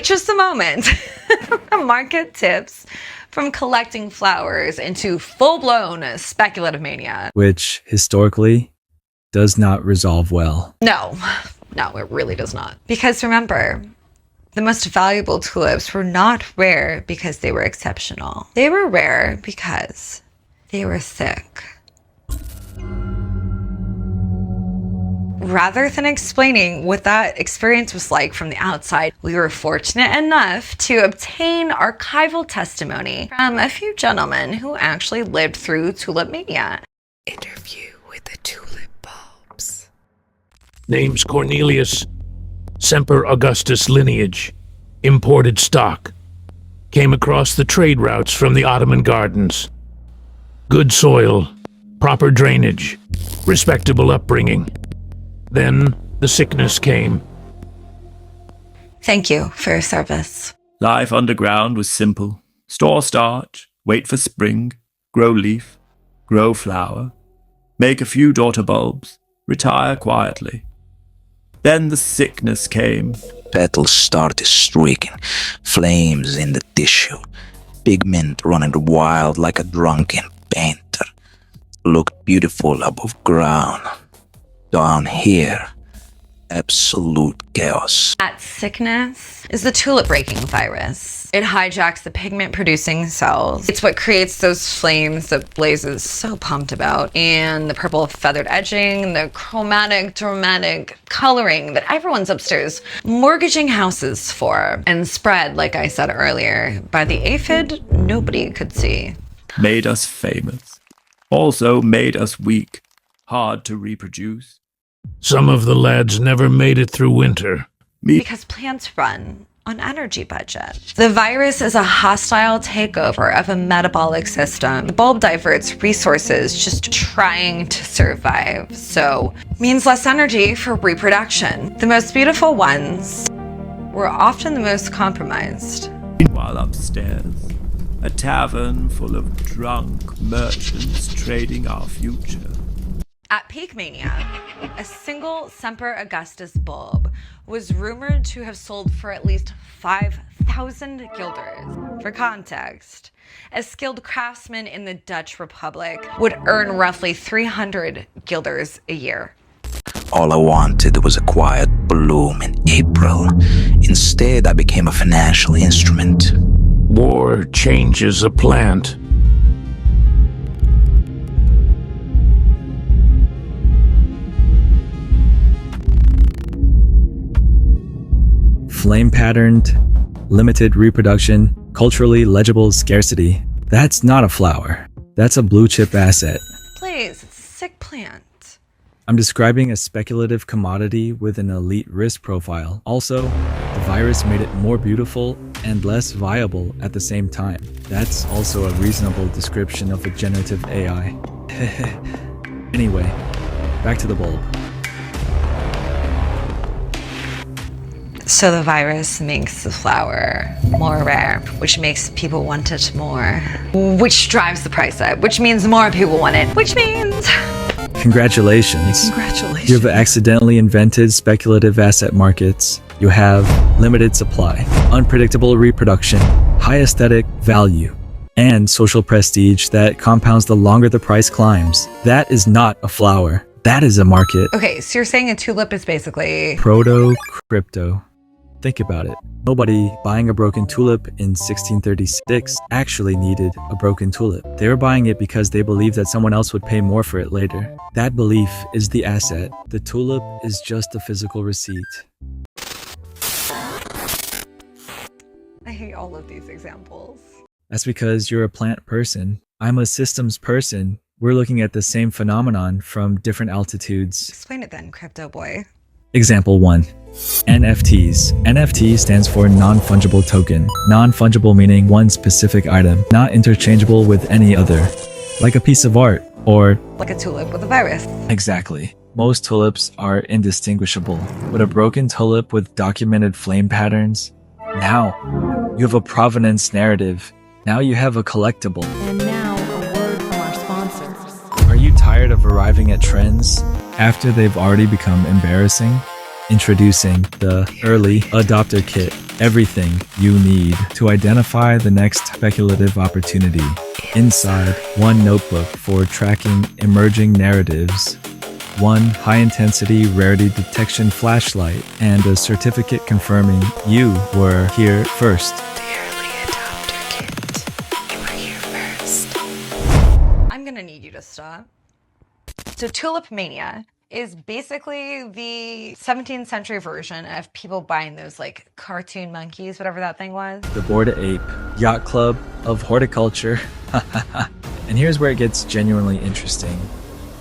just a moment. The market tips from collecting flowers into full-blown speculative mania. Which, historically, does not resolve well. No, it really does not. Because remember, the most valuable tulips were not rare because they were exceptional. They were rare because they were thick. Rather than explaining what that experience was like from the outside, we were fortunate enough to obtain archival testimony from a few gentlemen who actually lived through Tulip Mania. Interview with the tulip bulbs. Name's Cornelius. Semper Augustus lineage. Imported stock. Came across the trade routes from the Ottoman gardens. Good soil. Proper drainage. Respectable upbringing. Then the sickness came. Thank you for your service. Life underground was simple. Store starch, wait for spring, grow leaf, grow flower, make a few daughter bulbs, retire quietly. Then the sickness came. Petals started streaking, flames in the tissue, pigment running wild like a drunken painter. Looked beautiful above ground. Down here, absolute chaos. That sickness is the Tulip Breaking Virus. It hijacks the pigment-producing cells. It's what creates those flames that Blaze is so pumped about, and the purple feathered edging, the chromatic, dramatic coloring that everyone's upstairs mortgaging houses for, and spread, like I said earlier, by the aphid nobody could see. Made us famous. Also made us weak. Hard to reproduce. Some of the lads never made it through winter. Because plants run on energy budget. The virus is a hostile takeover of a metabolic system. The bulb diverts resources just trying to survive, so means less energy for reproduction. The most beautiful ones were often the most compromised. While upstairs, a tavern full of drunk merchants trading our future. At peak mania, a single Semper Augustus bulb was rumored to have sold for at least 5,000 guilders. For context, a skilled craftsman in the Dutch Republic would earn roughly 300 guilders a year. All I wanted was a quiet bloom in April. Instead, I became a financial instrument. War changes a plant. Flame-patterned, limited reproduction, culturally legible scarcity. That's not a flower. That's a blue-chip asset. Please, sick plant. I'm describing a speculative commodity with an elite risk profile. Also, the virus made it more beautiful and less viable at the same time. That's also a reasonable description of a generative AI. Anyway, back to the bulb. So the virus makes the flower more rare, which makes people want it more, which drives the price up, which means more people want it, which means... Congratulations. Congratulations. You've accidentally invented speculative asset markets. You have limited supply, unpredictable reproduction, high aesthetic value, and social prestige that compounds the longer the price climbs. That is not a flower. That is a market. Okay, so you're saying a tulip is basically... Proto-crypto. Think about it. Nobody buying a broken tulip in 1636 actually needed a broken tulip. They were buying it because they believed that someone else would pay more for it later. That belief is the asset. The tulip is just a physical receipt. I hate all of these examples. That's because you're a plant person. I'm a systems person. We're looking at the same phenomenon from different altitudes. Explain it then, crypto boy. Example 1. NFTs. NFT stands for non-fungible token. Non-fungible meaning one specific item, not interchangeable with any other. Like a piece of art, or... Like a tulip with a virus. Exactly. Most tulips are indistinguishable. But a broken tulip with documented flame patterns? Now, you have a provenance narrative. Now you have a collectible. And now, a word from our sponsors. Are you tired of arriving at trends after they've already become embarrassing? Introducing the Early Adopter Kit. Everything you need to identify the next speculative opportunity. Inside, one notebook for tracking emerging narratives, one high-intensity rarity detection flashlight, and a certificate confirming you were here first. The early adopter kit. You were here first. I'm gonna need you to stop. So Tulip Mania is basically the 17th century version of people buying those like cartoon monkeys, whatever that thing was. The Bored Ape Yacht Club of horticulture. And here's where it gets genuinely interesting.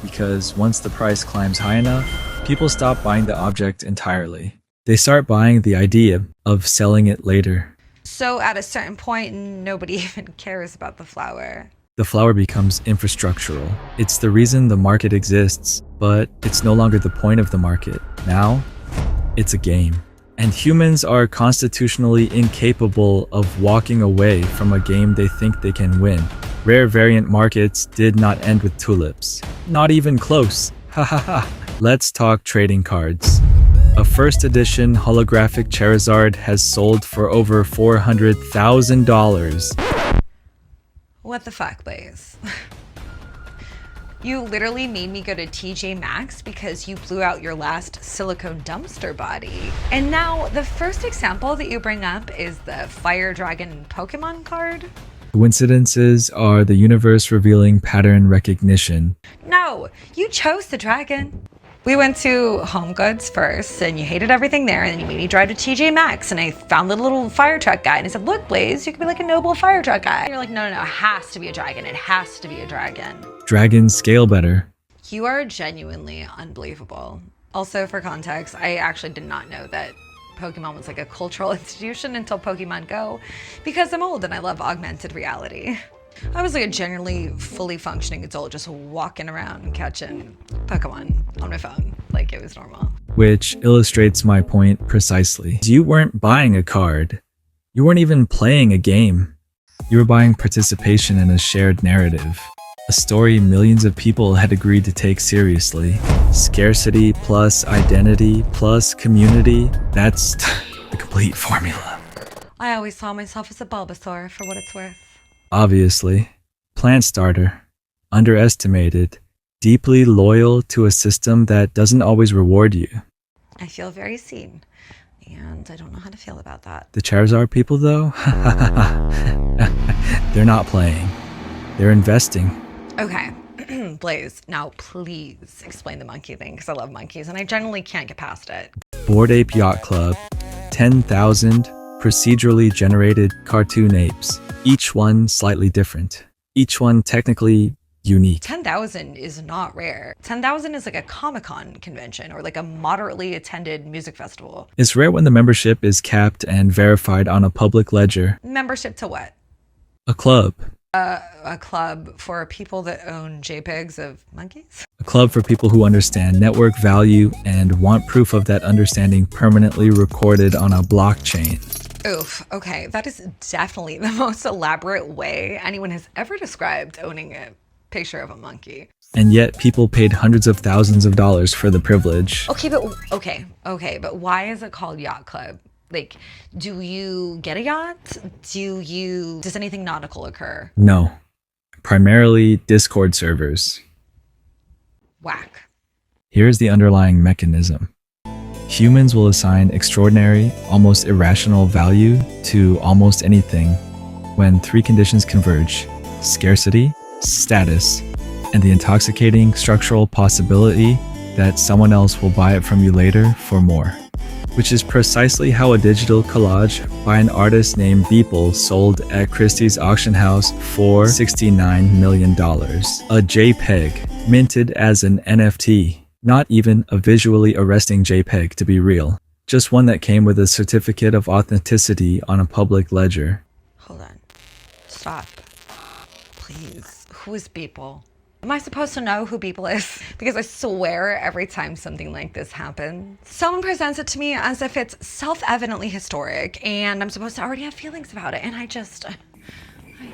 Because once the price climbs high enough, people stop buying the object entirely. They start buying the idea of selling it later. So at a certain point, nobody even cares about the flower. The flower becomes infrastructural. It's the reason the market exists, but it's no longer the point of the market. Now, it's a game. And humans are constitutionally incapable of walking away from a game they think they can win. Rare variant markets did not end with tulips. Not even close. Ha ha ha. Let's talk trading cards. A first edition holographic Charizard has sold for over $400,000. What the fuck, Blaze? You literally made me go to TJ Maxx because you blew out your last silicone dumpster body. And now the first example that you bring up is the Fire Dragon Pokemon card? Coincidences are the universe revealing pattern recognition. No, you chose the dragon. We went to Home Goods first, and you hated everything there, and then you made me drive to TJ Maxx, and I found the little fire truck guy, and I said, look, Blaze, you could be like a noble fire truck guy. And you're like, no, it has to be a dragon. It has to be a dragon. Dragons scale better. You are genuinely unbelievable. Also, for context, I actually did not know that Pokemon was like a cultural institution until Pokemon Go, because I'm old and I love augmented reality. I was like a generally fully functioning adult just walking around and catching Pokemon on my phone like it was normal. Which illustrates my point precisely. You weren't buying a card. You weren't even playing a game. You were buying participation in a shared narrative. A story millions of people had agreed to take seriously. Scarcity plus identity plus community, that's the complete formula. I always saw myself as a Bulbasaur for what it's worth. Obviously. Plant starter. Underestimated. Deeply loyal to a system that doesn't always reward you. I feel very seen, and I don't know how to feel about that. The Charizard people, though? They're not playing. They're investing. Okay, Blaze, now please explain the monkey thing, because I love monkeys, and I generally can't get past it. Bored Ape Yacht Club. 10,000 procedurally generated cartoon apes. Each one slightly different. Each one technically unique. 10,000 is not rare. 10,000 is like a Comic-Con convention or like a moderately attended music festival. It's rare when the membership is capped and verified on a public ledger. Membership to what? A club. A club for people that own JPEGs of monkeys? A club for people who understand network value and want proof of that understanding permanently recorded on a blockchain. Oof, okay, that is definitely the most elaborate way anyone has ever described owning a picture of a monkey. And yet people paid hundreds of thousands of dollars for the privilege. Okay, but why is it called Yacht Club? Like, do you get a yacht? Does anything nautical occur? No. Primarily Discord servers. Whack. Here's the underlying mechanism. Humans will assign extraordinary, almost irrational value to almost anything when three conditions converge: scarcity, status, and the intoxicating structural possibility that someone else will buy it from you later for more. Which is precisely how a digital collage by an artist named Beeple sold at Christie's auction house for $69 million. A JPEG, minted as an NFT. Not even a visually arresting JPEG to be real. Just one that came with a certificate of authenticity on a public ledger. Hold on. Stop. Please. Who is Beeple? Am I supposed to know who Beeple is? Because I swear every time something like this happens, someone presents it to me as if it's self-evidently historic and I'm supposed to already have feelings about it. And I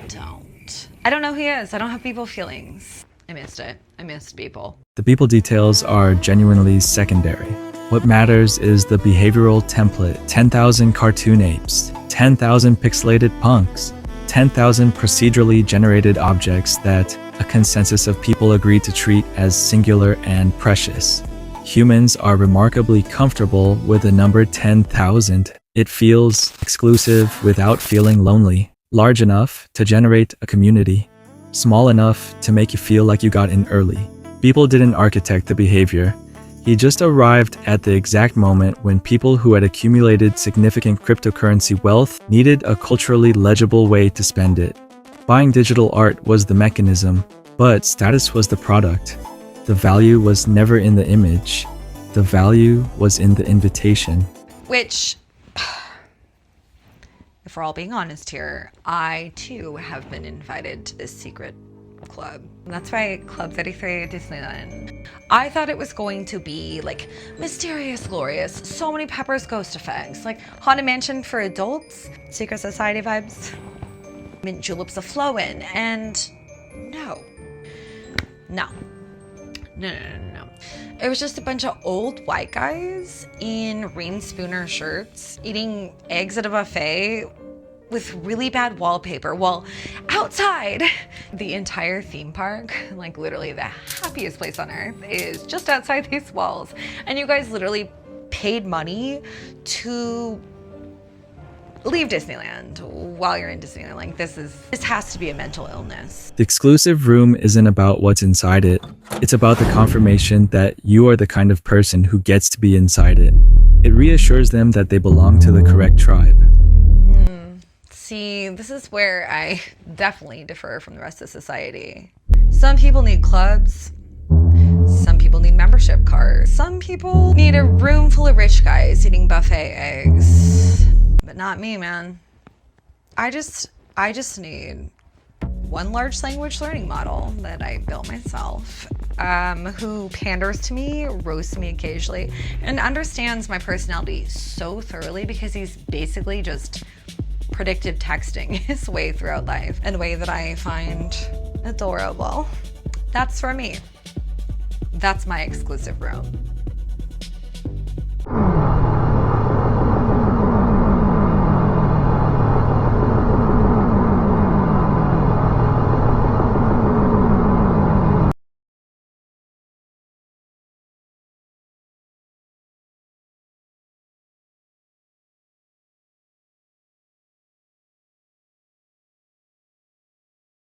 don't. I don't know who he is. I don't have Beeple feelings. I missed it. I missed Beeple. The Beeple details are genuinely secondary. What matters is the behavioral template: 10,000 cartoon apes, 10,000 pixelated punks, 10,000 procedurally generated objects that a consensus of people agree to treat as singular and precious. Humans are remarkably comfortable with the number 10,000. It feels exclusive without feeling lonely, large enough to generate a community, small enough to make you feel like you got in early. Beeple didn't architect the behavior. He just arrived at the exact moment when people who had accumulated significant cryptocurrency wealth needed a culturally legible way to spend it. Buying digital art was the mechanism, but status was the product. The value was never in the image. The value was in the invitation. Which, if we're all being honest here, I too have been invited to this secret club. And that's right, Club 33 Disneyland. I thought it was going to be like mysterious, glorious, so many Pepper's ghost effects, like Haunted Mansion for adults, Secret Society vibes, mint juleps a flowin', and no. It was just a bunch of old white guys in Ream Spooner shirts eating eggs at a buffet with really bad wallpaper. Well, outside the entire theme park, like literally the happiest place on earth, is just outside these walls. And you guys literally paid money to leave Disneyland while you're in Disneyland. Like this has to be a mental illness. The exclusive room isn't about what's inside it. It's about the confirmation that you are the kind of person who gets to be inside it. It reassures them that they belong to the correct tribe. See, this is where I definitely differ from the rest of society. Some people need clubs. Some people need membership cards. Some people need a room full of rich guys eating buffet eggs. But not me, man. I just need one large language learning model that I built myself, who panders to me, roasts me occasionally, and understands my personality so thoroughly because he's basically just predictive texting his way throughout life in a way that I find adorable. That's for me. That's my exclusive room.